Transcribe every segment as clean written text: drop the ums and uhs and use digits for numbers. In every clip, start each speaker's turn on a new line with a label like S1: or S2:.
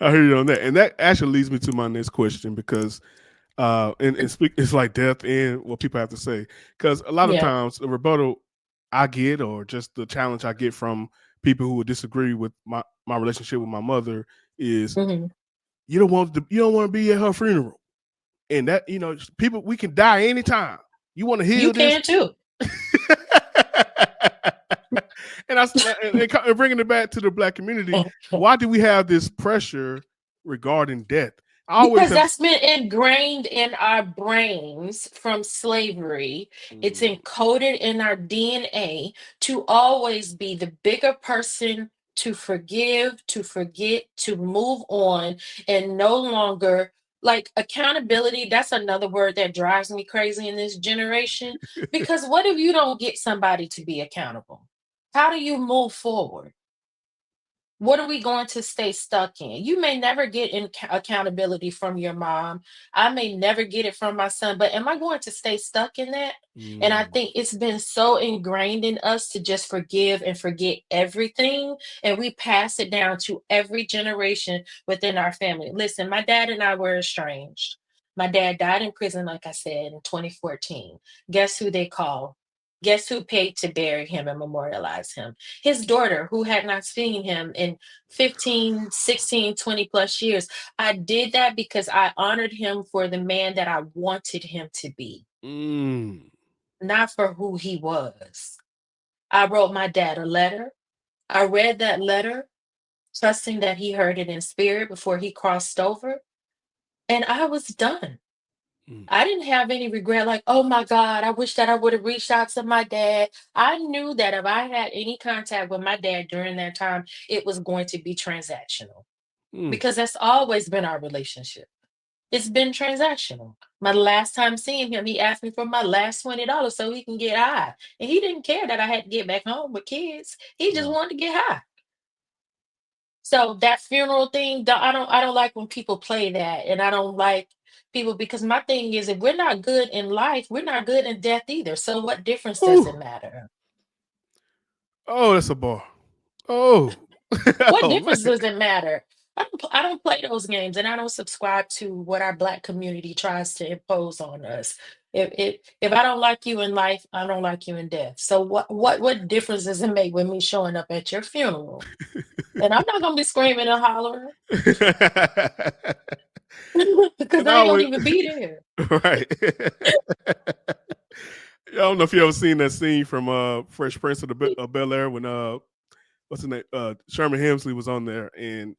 S1: I hear you on that, and that actually leads me to my next question because, and speak, it's like death and what people have to say, because a lot of
S2: Yeah.
S1: times the rebuttal I get, or just the challenge I get from people who would disagree with my relationship with my mother is,
S2: Hmm.
S1: you don't want to be at her funeral, and that people, we can die anytime. You want to
S2: You
S1: heal this.
S2: can too.
S1: And bringing it back to the black community, why do we have this pressure regarding death? I always
S2: Because
S1: have.
S2: that's been ingrained in our brains from slavery. It's
S1: Mm,
S2: encoded in our DNA to always be the bigger person, to forgive, to forget, to move on, and no longer like accountability. That's another word that drives me crazy in this generation. Because what if you don't get somebody to be accountable? How do you move forward? What are we going to stay stuck in? You may never get accountability from your mom. I may never get it from my son, but am I going to stay stuck in that? And I
S1: mm,
S2: think it's been so ingrained in us to just forgive and forget everything. And we pass it down to every generation within our family. Listen, my dad and I were estranged. My dad died in prison, like I said, in 2014. Guess who they called? Guess who paid to bury him and memorialize him? His daughter, who had not seen him in 15, 16, 20 plus years. I did that because I honored him for the man that I wanted him to be,
S1: mm.
S2: not for who he was. I wrote my dad a letter. I read that letter, trusting that he heard it in spirit before he crossed over, and I was done.
S1: Mm.
S2: I didn't have any regret, like, oh my God, I wish that I would have reached out to my dad. I knew that if I had any contact with my dad during that time, it was going to be transactional
S1: Mm.
S2: because that's always been our relationship. It's been transactional. My last time seeing him, he asked me for my last $20 so he can get high. And he didn't care that I had to get back home with kids. He just
S1: Wow.
S2: wanted to get high. So that funeral thing, I don't like when people play that. And I don't like people because my thing is if we're not good in life, we're not good in death either. So what difference does
S1: Whew.
S2: it matter?
S1: Oh, that's a bar. Oh.
S2: What
S1: Oh man.
S2: difference does it matter? I don't play those games, and I don't subscribe to what our Black community tries to impose on us. If I don't like you in life, I don't like you in death. So what difference does it make with me showing up at your funeral? And I'm not gonna be screaming and hollering because
S1: And I
S2: I ain't gonna
S1: always
S2: even be there.
S1: right. I don't know if you ever seen that scene from Fresh Prince of Bel Air when what's his name, Sherman Hemsley was on there, and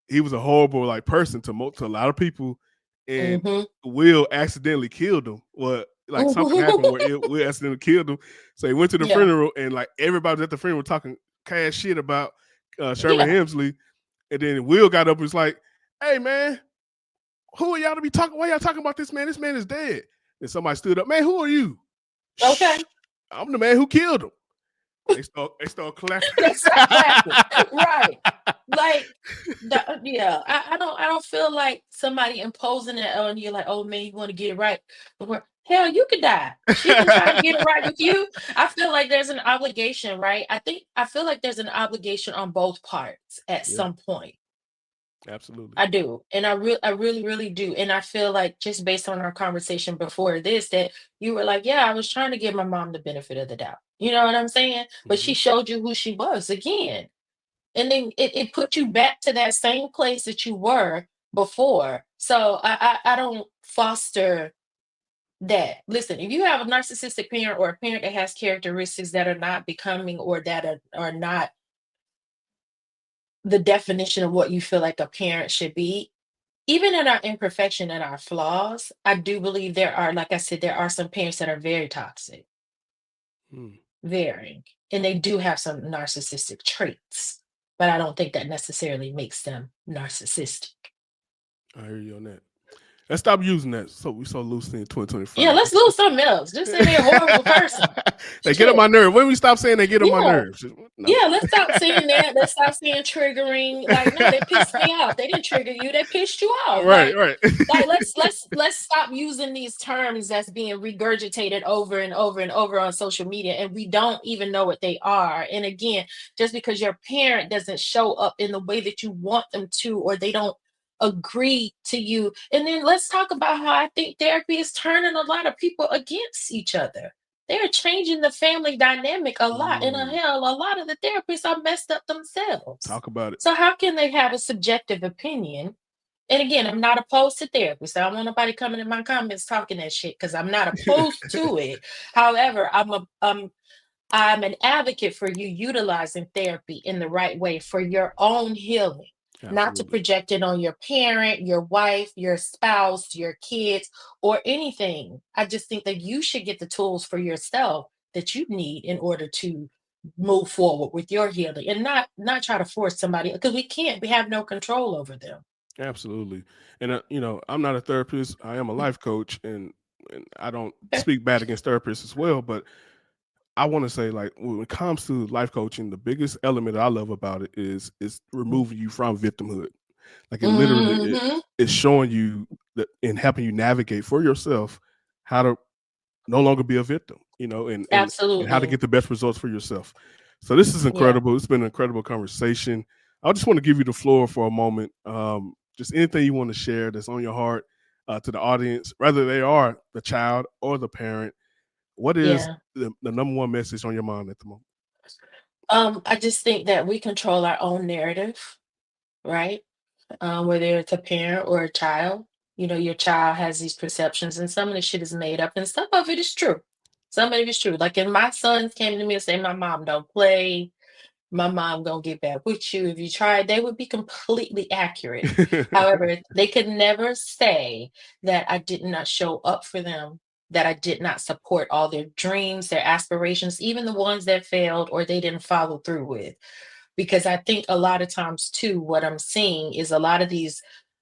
S1: he was a horrible like person to a lot of people, and
S2: Hmm.
S1: Will accidentally killed him. Well, like something happened where Will accidentally killed him. So he went to the
S2: Yeah,
S1: funeral, and like everybody was at the funeral talking cash shit about Sherman
S2: yeah.
S1: Hemsley, and then Will got up and was like, "Hey man, who are y'all to be talking? Why y'all talking about this man? This man is dead." And somebody stood up, "Man, who are you?" "Shh,
S2: Okay.
S1: I'm the man who killed him." They start clapping.
S2: They start clapping. Right. Like yeah, I don't feel like somebody imposing it on you like, oh man, you want to get it right. Hell, you could die. She can try to get it right with you. I feel like there's an obligation, right? I feel like there's an obligation on both parts at
S1: Yeah,
S2: some point.
S1: absolutely.
S2: I do. And I really, really do. And I feel like just based on our conversation before this, that you were like, yeah, I was trying to give my mom the benefit of the doubt. You know what I'm saying? But
S1: Hmm.
S2: she showed you who she was again. And then it put you back to that same place that you were before. So I don't foster that. Listen, if you have a narcissistic parent or a parent that has characteristics that are not becoming or that are not the definition of what you feel like a parent should be, even in our imperfection and our flaws, I do believe there are, like I said, there are some parents that are very toxic,
S1: Hmm.
S2: very, and they do have some narcissistic traits, but I don't think that necessarily makes them narcissistic.
S1: I hear you on that. Let's stop using that. So we so loosely in
S2: Yeah,
S1: 2025.
S2: let's lose something else. Just say they're a horrible person.
S1: They get on
S2: Shit.
S1: my nerve. When we stop saying they get on my
S2: Yeah.
S1: nerves? No.
S2: Yeah, let's stop saying that. Let's stop saying triggering. Like, no, they pissed me off. They didn't trigger you. They pissed you off.
S1: Right, right.
S2: Like let's stop using these terms that's being regurgitated over and over and over on social media, and we don't even know what they are. And again, just because your parent doesn't show up in the way that you want them to, or they don't agree to you, and then let's talk about how I think therapy is turning a lot of people against each other. They're changing the family dynamic a lot. And
S1: Mm,
S2: hell, a lot of the therapists are messed up themselves.
S1: talk about it.
S2: So how can they have a subjective opinion? And again, I'm not opposed to therapy. So I don't want nobody coming in my comments talking that shit because I'm not opposed to it. However, I'm an advocate for you utilizing therapy in the right way for your own healing, not to
S1: Absolutely.
S2: project it on your parent, your wife, your spouse, your kids, or anything. I just think that you should get the tools for yourself that you need in order to move forward with your healing, and not try to force somebody, because we have no control over them.
S1: Absolutely. And I'm not a therapist. I am a life coach, and I don't
S2: Okay.
S1: speak bad against therapists as well. But I want to say, like, when it comes to life coaching, the biggest element I love about it is removing you from victimhood. Like, it literally
S2: Hmm.
S1: is showing you that and helping you navigate for yourself how to no longer be a victim, and how to
S2: Absolutely.
S1: get the best results for yourself. So this is
S2: Yeah.
S1: incredible. It's been an incredible conversation. I just want to give you the floor for a moment. Just anything you want to share that's on your heart to the audience, whether they are the child or the parent. What is
S2: Yeah.
S1: the number one message on your mind at the moment?
S2: I just think that we control our own narrative, right? Whether it's a parent or a child. Your child has these perceptions, and some of the shit is made up, and some of it is true. Some of it is true. Like if my sons came to me and say, "My mom don't play. My mom gonna get back with you if you try," they would be completely accurate. However, they could never say that I did not show up for them, that I did not support all their dreams, their aspirations, even the ones that failed or they didn't follow through with. Because I think a lot of times too, what I'm seeing is a lot of these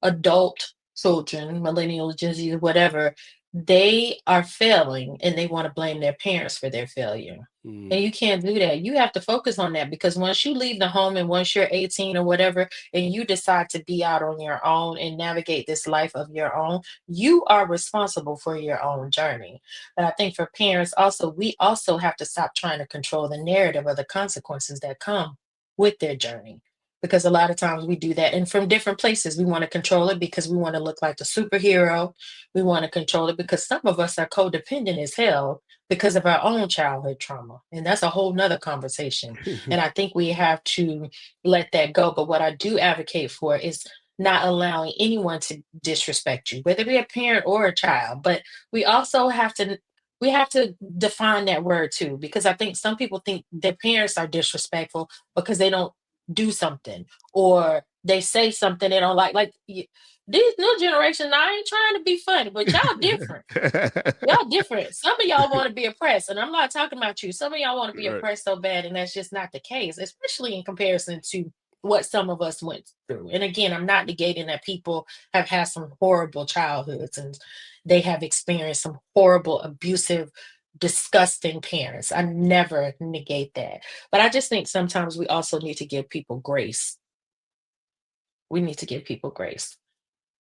S2: adult children, millennials, Gen Z, whatever, they are failing and they want to blame their parents for their failure. And
S1: Mm,
S2: you can't do that. You have to focus on that, because once you leave the home and once you're 18 or whatever, and you decide to be out on your own and navigate this life of your own, you are responsible for your own journey. But I think for parents also, we also have to stop trying to control the narrative or the consequences that come with their journey, because a lot of times we do that, and from different places we want to control it because we want to look like the superhero. We want to control it because some of us are codependent as hell because of our own childhood trauma, and that's a whole nother conversation. And I think we have to let that go. But what I do advocate for is not allowing anyone to disrespect you, whether it be a parent or a child. But we also have to define that word too, because I think some people think their parents are disrespectful because they don't do something, or they say something they don't like. These new generation, I ain't trying to be funny, but y'all different. Y'all different. Some of y'all want to be oppressed, and I'm not talking about you. Some of y'all want to be
S1: Right.
S2: oppressed so bad, and that's just not the case, especially in comparison to what some of us went through. And again, I'm not negating that people have had some horrible childhoods and they have experienced some horrible, abusive, disgusting parents. I never negate that. But I just think sometimes we also need to give people grace. We need to give people grace.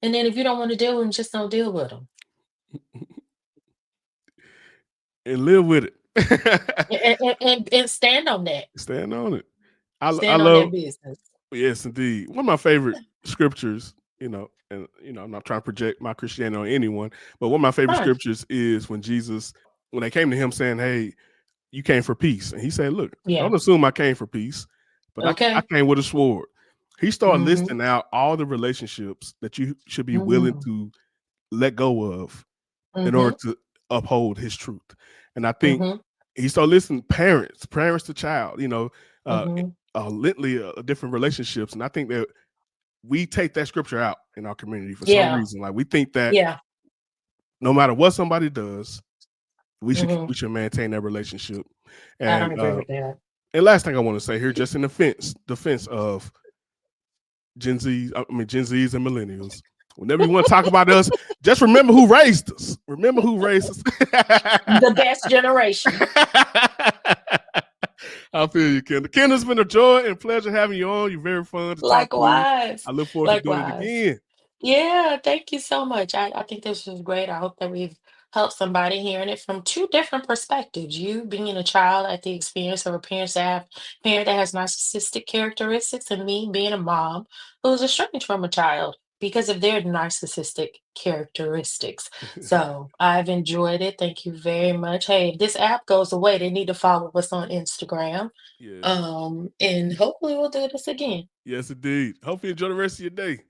S2: And then if you don't want to deal with them, just don't deal with them.
S1: And live with it.
S2: And stand on that.
S1: Stand on it. I
S2: Stand on that
S1: love.
S2: business.
S1: Yes, indeed. One of my favorite scriptures, and I'm not trying to project my Christianity on anyone, but one of my favorite
S2: Fine.
S1: scriptures is when they came to him saying, "Hey, you came for peace," and he said, "Look,
S2: Yeah.
S1: don't assume I came for peace, but I
S2: Okay.
S1: came with a sword." He started
S2: Mhm.
S1: listing out all the relationships that you should be willing
S2: Mhm.
S1: to let go of in order
S2: Mhm.
S1: to uphold his truth. And I think
S2: Mhm.
S1: he started listening parents to child, uh,
S2: Mhm.
S1: literally different relationships. And I think that we take that scripture out in our community for some
S2: Yeah.
S1: reason. Like, we think that
S2: Yeah.
S1: no matter what somebody does, we should
S2: Mhm.
S1: we should maintain that relationship.
S2: I
S1: And
S2: don't agree with that.
S1: last thing I want to say here, just in defense of Gen Zs and millennials. Whenever you want to talk about us, just remember who raised us. Remember who raised us.
S2: The best generation.
S1: I feel you, Kendall. Kendall, it's been a joy and pleasure having you on. You're very fun to talk to.
S2: Likewise.
S1: I look forward to doing it
S2: Likewise.
S1: again.
S2: Yeah, thank you so much. I think this was great. I hope that we've helped somebody hearing it from two different perspectives. You being a child at the experience of a parent that has narcissistic characteristics, and me being a mom who's estranged from a child because of their narcissistic characteristics. So I've enjoyed it. Thank you very much. Hey, if this app goes away, they need to follow us on Instagram.
S1: Yes.
S2: And hopefully we'll do this again.
S1: Yes, indeed. Hope you enjoy the rest of your day.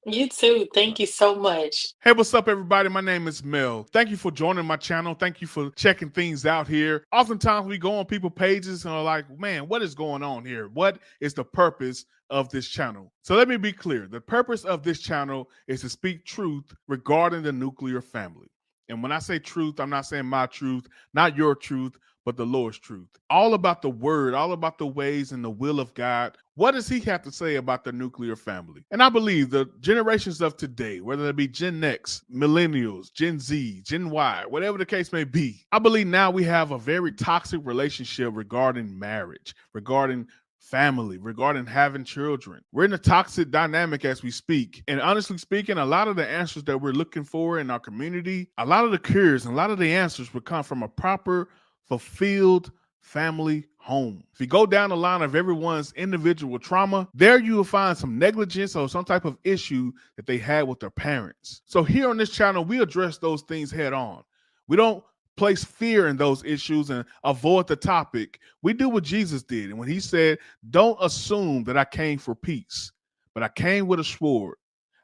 S2: You too. Thank you so much.
S1: Hey, what's up, everybody? My name is Mel. Thank you for joining my channel. Thank you for checking things out here. Oftentimes, we go on people's pages and are like, man, what is going on here? What is the purpose of this channel? So let me be clear. The purpose of this channel is to speak truth regarding the nuclear family. And when I say truth, I'm not saying my truth, not your truth, but the Lord's truth. All about the word, all about the ways and the will of God. What does he have to say about the nuclear family? And I believe the generations of today, whether it be Gen X, millennials, Gen Z, Gen Y, whatever the case may be, I believe now we have a very toxic relationship regarding marriage, regarding family, regarding having children. We're in a toxic dynamic as we speak. And honestly speaking, a lot of the answers that we're looking for in our community, a lot of the cures and a lot of the answers would come from a proper, fulfilled family home. If you go down the line of everyone's individual trauma, there you will find some negligence or some type of issue that they had with their parents. So here on this channel, we address those things head on. We don't place fear in those issues and avoid the topic. We do what Jesus did. And when he said, don't assume that I came for peace, but I came with a sword.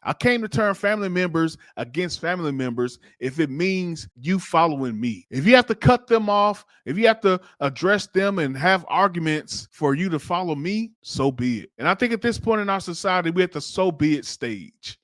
S1: I came to turn family members against family members if it means you following me. If you have to cut them off, if you have to address them and have arguments for you to follow me, so be it. And I think at this point in our society, we're at the so be it stage.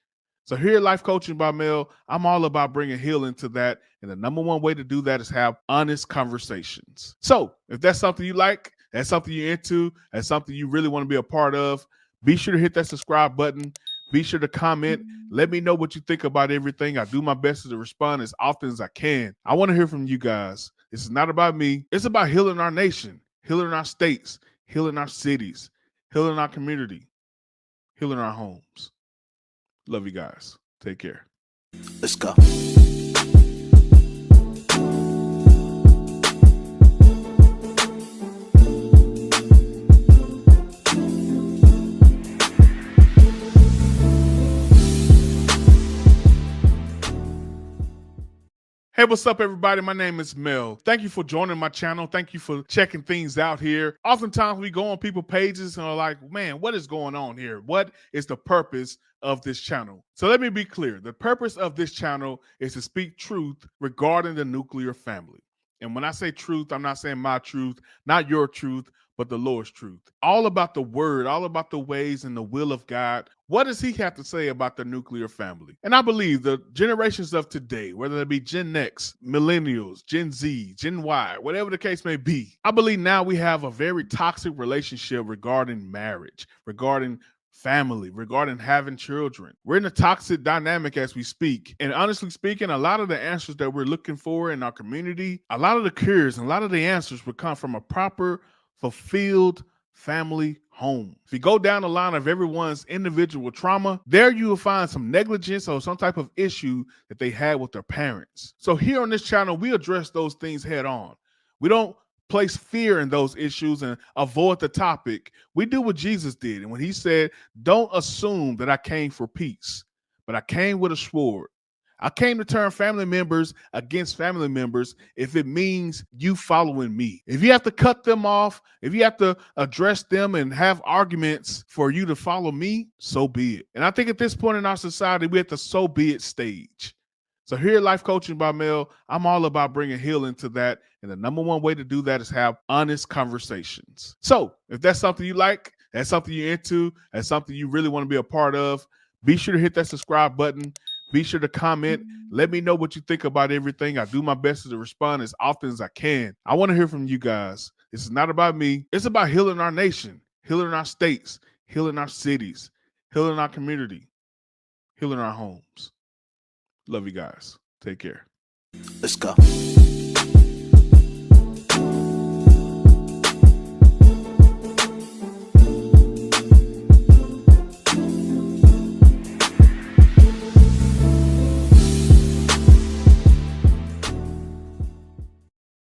S1: So here at Life Coaching by Mel, I'm all about bringing healing to that. And the number one way to do that is have honest conversations. So if that's something you like, that's something you're into, that's something you really want to be a part of, be sure to hit that subscribe button. Be sure to comment. Let me know what you think about everything. I do my best to respond as often as I can. I want to hear from you guys. This is not about me. It's about healing our nation, healing our states, healing our cities, healing our community, healing our homes. Love you guys. Take care.
S3: Let's go.
S1: Hey, what's up, everybody? My name is Mel. Thank you for joining my channel. Thank you for checking things out here. Oftentimes, we go on people's pages and are like, man, what is going on here? What is the purpose of this channel? So let me be clear. The purpose of this channel is to speak truth regarding the nuclear family. And when I say truth, I'm not saying my truth, not your truth, but the Lord's truth. All about the word, all about the ways and the will of God. What does he have to say about the nuclear family? And I believe the generations of today, whether it be Gen X, millennials, Gen Z, Gen Y, whatever the case may be, I believe now we have a very toxic relationship regarding marriage, regarding family, regarding having children. We're in a toxic dynamic as we speak. And honestly speaking, a lot of the answers that we're looking for in our community, a lot of the cures and a lot of the answers would come from a proper, fulfilled family home. If you go down the line of everyone's individual trauma, there you will find some negligence or some type of issue that they had with their parents. So here on this channel, we address those things head on. We don't place fear in those issues and avoid the topic. We do what Jesus did. And when he said, don't assume that I came for peace, but I came with a sword. I came to turn family members against family members if it means you following me. If you have to cut them off, if you have to address them and have arguments for you to follow me, so be it. And I think at this point in our society, we're at the so be it stage. So here at Life Coaching by Mel, I'm all about bringing healing to that. And the number one way to do that is have honest conversations. So if that's something you like, that's something you're into, that's something you really want to be a part of, be sure to hit that subscribe button. Be sure to comment. Let me know what you think about everything. I do my best to respond as often as I can. I want to hear from you guys. This is not about me. It's about healing our nation, healing our states, healing our cities, healing our community, healing our homes. Love you guys. Take care.
S3: Let's go.